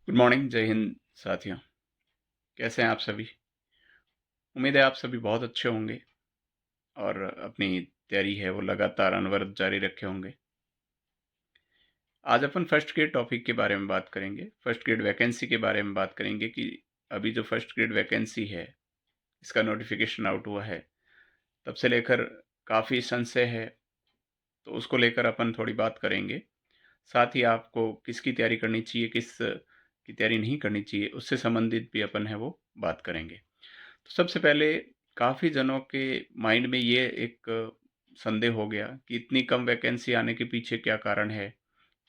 Good morning, जय हिंद साथियों। कैसे हैं आप सभी? उम्मीद है आप सभी बहुत अच्छे होंगे और अपनी तैयारी है वो लगातार अनवरत जारी रखे होंगे। आज अपन फर्स्ट ग्रेड टॉपिक के बारे में बात करेंगे। फर्स्ट ग्रेड वैकेंसी के बारे में बात करेंगे कि अभी जो फर्स्ट ग्रेड वैकेंसी है, इसका नोटिफिकेशन आउट हुआ है, तब से लेकर काफ़ी संशय है, तो उसको लेकर अपन थोड़ी बात करेंगे। साथ ही आपको किसकी तैयारी करनी चाहिए, किस की तैयारी नहीं करनी चाहिए, उससे संबंधित भी अपन है वो बात करेंगे। तो सबसे पहले काफ़ी जनों के माइंड में ये एक संदेह हो गया कि इतनी कम वैकेंसी आने के पीछे क्या कारण है?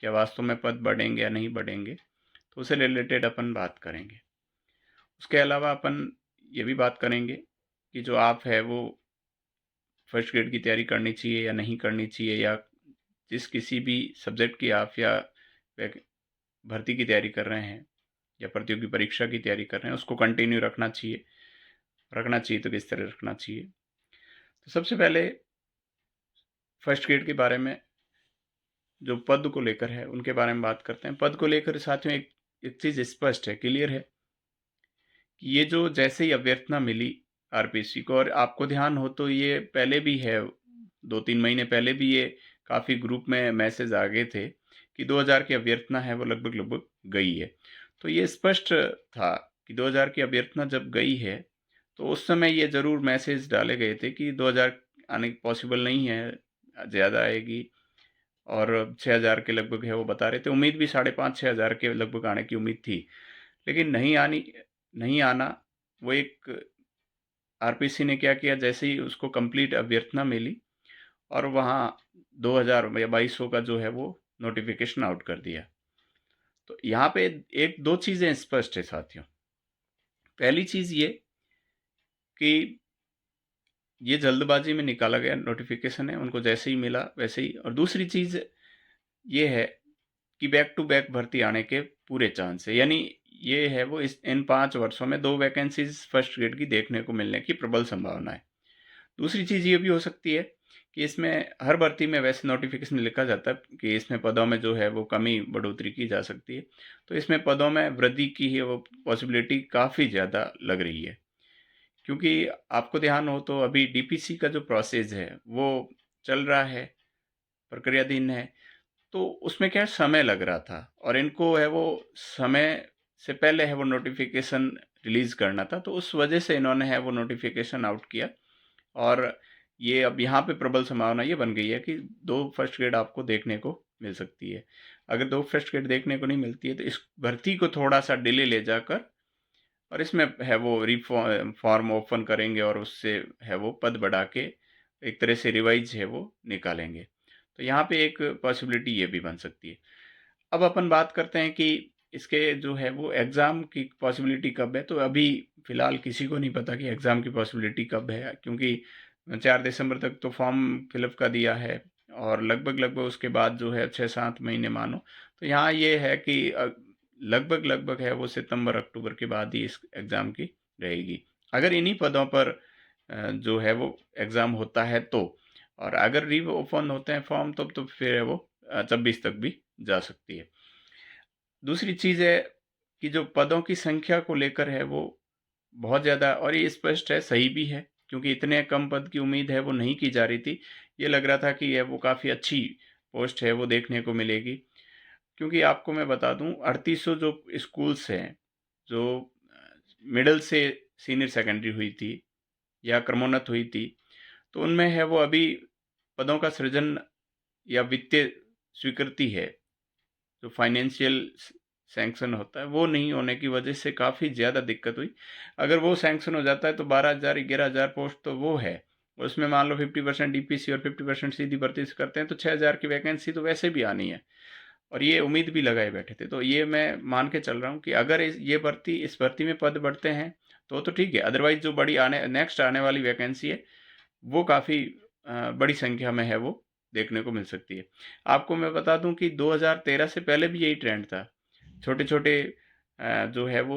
क्या वास्तव में पद बढ़ेंगे या नहीं बढ़ेंगे? तो उससे रिलेटेड अपन बात करेंगे। उसके अलावा अपन ये भी बात करेंगे कि जो आप है वो फर्स्ट ग्रेड की तैयारी करनी चाहिए या नहीं करनी चाहिए, या जिस किसी भी सब्जेक्ट की आप या भर्ती की तैयारी कर रहे हैं या प्रतियोगी परीक्षा की तैयारी कर रहे हैं, उसको कंटिन्यू रखना चाहिए तो किस तरह रखना चाहिए। तो सबसे पहले फर्स्ट ग्रेड के बारे में, जो पद को लेकर है उनके बारे में बात करते हैं। पद को लेकर साथियों एक चीज़ स्पष्ट है, क्लियर है कि ये जो जैसे ही अभ्यर्थना मिली आरपीसी को, और आपको ध्यान हो तो ये पहले भी है, 2-3 महीने पहले भी ये काफ़ी ग्रुप में मैसेज आ गए थे कि 2000 की अभ्यर्थना है वो लगभग गई है। तो ये स्पष्ट था कि 2000 की अभ्यर्थना जब गई है, तो उस समय ये ज़रूर मैसेज डाले गए थे कि 2000 आने पॉसिबल नहीं है, ज़्यादा आएगी, और 6000 के लगभग है वो बता रहे थे। उम्मीद भी 5,500-6,000 के लगभग आने की उम्मीद थी। लेकिन नहीं आना, वो एक आरपीसी ने क्या किया, जैसे ही उसको कंप्लीट अभ्यर्थना मिली और वहाँ 2000 या 2200 का जो है वो नोटिफिकेशन आउट कर दिया। तो यहाँ पे एक दो चीज़ें स्पष्ट है साथियों। पहली चीज़ ये कि ये जल्दबाजी में निकाला गया नोटिफिकेशन है, उनको जैसे ही मिला वैसे ही। और दूसरी चीज़ ये है कि बैक टू बैक भर्ती आने के पूरे चांस है, यानी ये है वो इन 5 वर्षों में 2 वैकेंसीज फर्स्ट ग्रेड की देखने को मिलने की प्रबल संभावना है। दूसरी चीज़ ये भी हो सकती है कि इसमें हर भर्ती में वैसे नोटिफिकेशन लिखा जाता है कि इसमें पदों में जो है वो कमी बढ़ोतरी की जा सकती है, तो इसमें पदों में वृद्धि की ही वो पॉसिबिलिटी काफ़ी ज़्यादा लग रही है। क्योंकि आपको ध्यान हो तो अभी डीपीसी का जो प्रोसेस है वो चल रहा है, प्रक्रियाधीन है। तो उसमें क्या है, समय लग रहा था और इनको है वो समय से पहले है वो नोटिफिकेशन रिलीज़ करना था, तो उस वजह से इन्होंने है वो नोटिफिकेशन आउट किया। और ये अब यहाँ पे प्रबल संभावना ये बन गई है कि 2 फर्स्ट ग्रेड आपको देखने को मिल सकती है। अगर 2 फर्स्ट ग्रेड देखने को नहीं मिलती है तो इस भर्ती को थोड़ा-सा डिले ले जाकर, और इसमें है वो फॉर्म ओपन करेंगे और उससे है वो पद बढ़ा के एक तरह से रिवाइज़ है वो निकालेंगे। तो यहाँ पे एक पॉसिबिलिटी ये भी बन सकती है। अब अपन बात करते हैं कि इसके जो है वो एग्ज़ाम की पॉसिबिलिटी कब है, तो अभी फ़िलहाल किसी को नहीं पता कि एग्ज़ाम की पॉसिबिलिटी कब है, क्योंकि 4 दिसंबर तक तो फॉर्म फिलअप का दिया है और लगभग उसके बाद जो है 6-7 महीने मानो। तो यहाँ ये है कि लगभग है वो सितंबर-अक्टूबर के बाद ही इस एग्ज़ाम की रहेगी। अगर इन्हीं पदों पर जो है वो एग्ज़ाम होता है तो, और अगर रीओपन होते हैं फॉर्म तब तो फिर है वो 26 तक भी जा सकती है। दूसरी चीज़ है कि जो पदों की संख्या को लेकर है वो बहुत ज़्यादा, और ये स्पष्ट है, सही भी है, क्योंकि इतने कम पद की उम्मीद है वो नहीं की जा रही थी। ये लग रहा था कि ये वो काफ़ी अच्छी पोस्ट है वो देखने को मिलेगी। क्योंकि आपको मैं बता दूँ, 3800 जो स्कूल्स हैं, जो मिडल से सीनियर सेकेंडरी हुई थी या क्रमोन्नत हुई थी, तो उनमें है वो अभी पदों का सृजन या वित्तीय स्वीकृति है, जो फाइनेंशियल सैंक्शन होता है वो नहीं होने की वजह से काफ़ी ज़्यादा दिक्कत हुई। अगर वो सैंक्शन हो जाता है तो 12,000 11,000 पोस्ट तो वो है, उसमें मान लो 50% डीपीसी और 50% सीधी भर्ती से करते हैं, तो 6,000 की वैकेंसी तो वैसे भी आनी है, और ये उम्मीद भी लगाए बैठे थे। तो ये मैं मान के चल रहा हूँ कि अगर इस भर्ती में पद बढ़ते हैं तो ठीक है, अदरवाइज जो बड़ी नेक्स्ट आने वाली वैकेंसी है वो काफ़ी बड़ी संख्या में है वो देखने को मिल सकती है। आपको मैं बता दूं कि 2013 से पहले भी यही ट्रेंड था। छोटे-छोटे जो है वो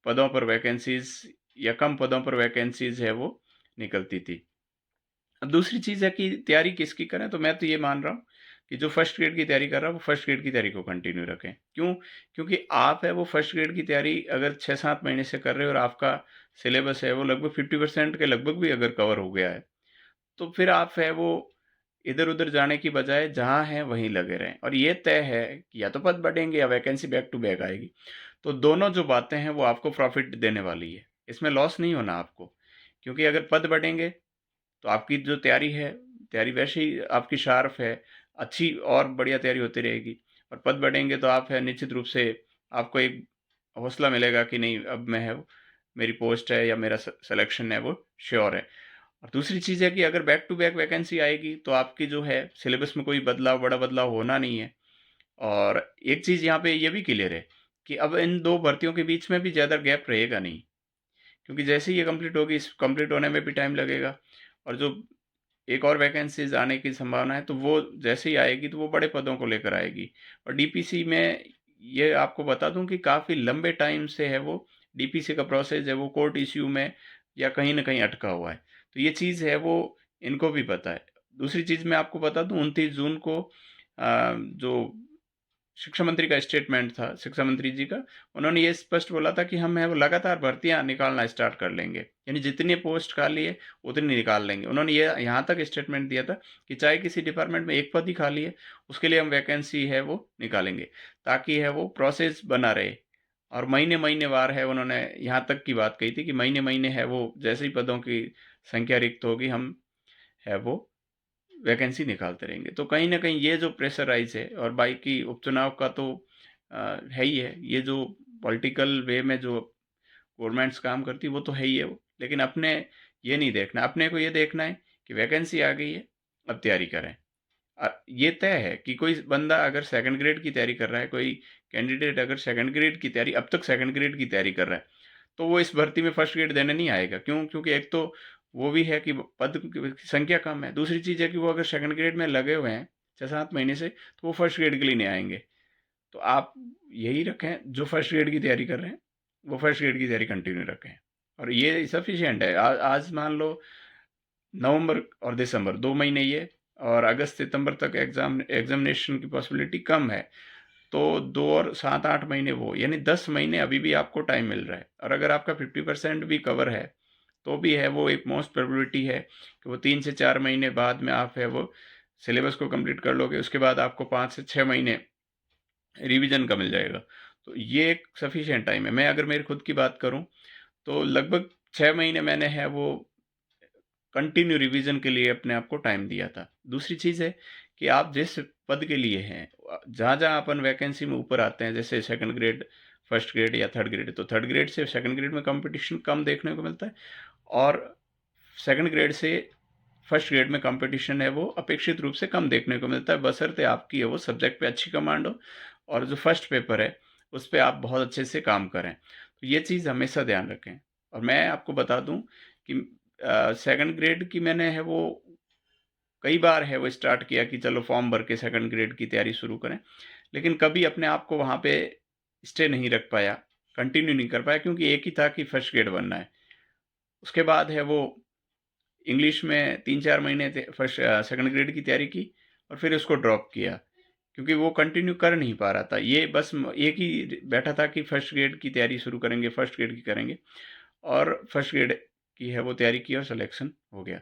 पदों पर वैकेंसीज़ या कम पदों पर वैकेंसीज़ है वो निकलती थी। अब दूसरी चीज़ है कि तैयारी किसकी करें, तो मैं तो ये मान रहा हूँ कि जो फर्स्ट ग्रेड की तैयारी कर रहा है वो फर्स्ट ग्रेड की तैयारी को कंटिन्यू रखें। क्यों? क्योंकि आप है वो फर्स्ट ग्रेड की तैयारी अगर 6-7 महीने से कर रहे हो और आपका सिलेबस है वो लगभग 50% के लगभग भी अगर कवर हो गया है, तो फिर आप है वो इधर-उधर जाने की बजाय जहाँ हैं वहीं लगे रहें और ये तय है कि या तो पद बढ़ेंगे या वैकेंसी बैक टू बैक आएगी। तो दोनों जो बातें हैं वो आपको प्रॉफ़िट देने वाली है। इसमें लॉस नहीं होना आपको, क्योंकि अगर पद बढ़ेंगे तो आपकी जो तैयारी है, तैयारी वैसे ही आपकी शार्प है, अच्छी और बढ़िया तैयारी होती रहेगी और पद बढ़ेंगे तो आप है निश्चित रूप से आपको एक हौसला मिलेगा कि नहीं अब मैं है मेरी पोस्ट है या मेरा सिलेक्शन है वो श्योर है। और दूसरी चीज़ है कि अगर बैक टू बैक वैकेंसी आएगी तो आपकी जो है सिलेबस में कोई बदलाव बड़ा बदलाव होना नहीं है। और एक चीज़ यहाँ पे ये भी क्लियर है कि अब इन 2 भर्तियों के बीच में भी ज़्यादा गैप रहेगा नहीं, क्योंकि जैसे ही ये कंप्लीट होगी इस कंप्लीट होने में भी टाइम लगेगा और जो एक और वैकेंसीज़ आने की संभावना है तो वो जैसे ही आएगी तो वो बड़े पदों को लेकर आएगी। और डीपीसी में ये आपको बता दूँ कि काफ़ी लंबे टाइम से है वो डीपीसी का प्रोसेस है वो कोर्ट इश्यू में या कहीं न कहीं अटका हुआ है। तो ये चीज़ है वो इनको भी पता है। दूसरी चीज़ मैं आपको बता दूँ 29 जून को जो शिक्षा मंत्री का स्टेटमेंट था, शिक्षा मंत्री जी का, उन्होंने ये स्पष्ट बोला था कि हम है वो लगातार भर्तियाँ निकालना स्टार्ट कर लेंगे। यानी जितनी पोस्ट खाली है, उतनी निकाल लेंगे। उन्होंने ये यहाँ तक स्टेटमेंट दिया था कि चाहे किसी डिपार्टमेंट में एक पद ही खाली है, उसके लिए हम वैकेंसी है वो निकालेंगे, ताकि है वो प्रोसेस बना रहे। और महीने-महीने वार है उन्होंने यहाँ तक की बात कही थी कि महीने-महीने है वो जैसे ही पदों की संख्या रिक्त होगी, हम है वो वैकेंसी निकालते रहेंगे। तो कहीं न कहीं ये जो प्रेशराइज़ है और बाकी उपचुनाव का तो है ही है। ये जो पॉलिटिकल वे में जो गवर्नमेंट्स काम करती है वो तो है ही है वो। लेकिन अपने ये नहीं देखना, अपने को ये देखना है कि वैकेंसी आ गई है, अब तैयारी करें। ये तय है कि कोई बंदा अगर सेकंड ग्रेड की तैयारी कर रहा है, कोई कैंडिडेट अगर सेकंड ग्रेड की तैयारी अब तक सेकंड ग्रेड की तैयारी कर रहा है, तो वो इस भर्ती में फर्स्ट ग्रेड देने नहीं आएगा। क्यों? क्योंकि एक तो वो भी है कि पद की संख्या कम है। दूसरी चीज़ है कि वो अगर सेकंड ग्रेड में लगे हुए हैं 6-7 महीने से, तो वो फर्स्ट ग्रेड के लिए नहीं आएँगे। तो आप यही रखें, जो फर्स्ट ग्रेड की तैयारी कर रहे हैं, वो फर्स्ट ग्रेड की तैयारी कंटिन्यू रखें। और ये सफिशिएंट है। आज मान लो नवंबर और दिसंबर 2 महीने ये और अगस्त-सितंबर तक एग्ज़ामिनेशन की पॉसिबिलिटी कम है। तो 2 और 7-8 महीने वो, यानी 10 महीने अभी भी आपको टाइम मिल रहा है। और अगर आपका 50% भी कवर है, तो भी है वो एक मोस्ट प्रोबेबिलिटी है कि वो 3 से 4 महीने बाद में आप है वो सिलेबस को कंप्लीट कर लोगे। उसके बाद आपको 5 से 6 महीने रिवीजन का मिल जाएगा। तो ये एक सफिशिएंट टाइम है। मैं अगर मेरी खुद की बात करूँ, तो लगभग 6 महीने मैंने है वो कंटिन्यू रिवीजन के लिए अपने आप को टाइम दिया था। दूसरी चीज़ है कि आप जिस पद के लिए हैं जहाँ-जहाँ अपन वैकेंसी में ऊपर आते हैं, जैसे सेकंड ग्रेड, फर्स्ट ग्रेड या थर्ड ग्रेड, तो थर्ड ग्रेड से सेकंड ग्रेड में कंपटीशन कम देखने को मिलता है और सेकंड ग्रेड से फर्स्ट ग्रेड में कंपटीशन है वो अपेक्षित रूप से कम देखने को मिलता है, बशर्ते आपकी है वो सब्जेक्ट पे अच्छी कमांड हो और जो फर्स्ट पेपर है, उस पे आप बहुत अच्छे से काम करें। तो ये चीज़ हमेशा ध्यान रखें। और मैं आपको बता दूँ कि सेकंड ग्रेड की मैंने है वो कई बार है वो स्टार्ट किया कि चलो फॉर्म भर के सेकंड ग्रेड की तैयारी शुरू करें। लेकिन कभी अपने आप को वहाँ पे स्टे नहीं रख पाया, कंटिन्यू नहीं कर पाया, क्योंकि एक ही था कि फर्स्ट ग्रेड बनना है। उसके बाद है वो इंग्लिश में 3-4 महीने सेकंड ग्रेड की तैयारी की और फिर उसको ड्रॉप किया, क्योंकि वो कंटिन्यू कर नहीं पा रहा था। ये बस एक ही बैठा था कि फर्स्ट ग्रेड की तैयारी शुरू करेंगे, फर्स्ट ग्रेड की करेंगे और फर्स्ट ग्रेड की है वो तैयारी की और सिलेक्शन हो गया।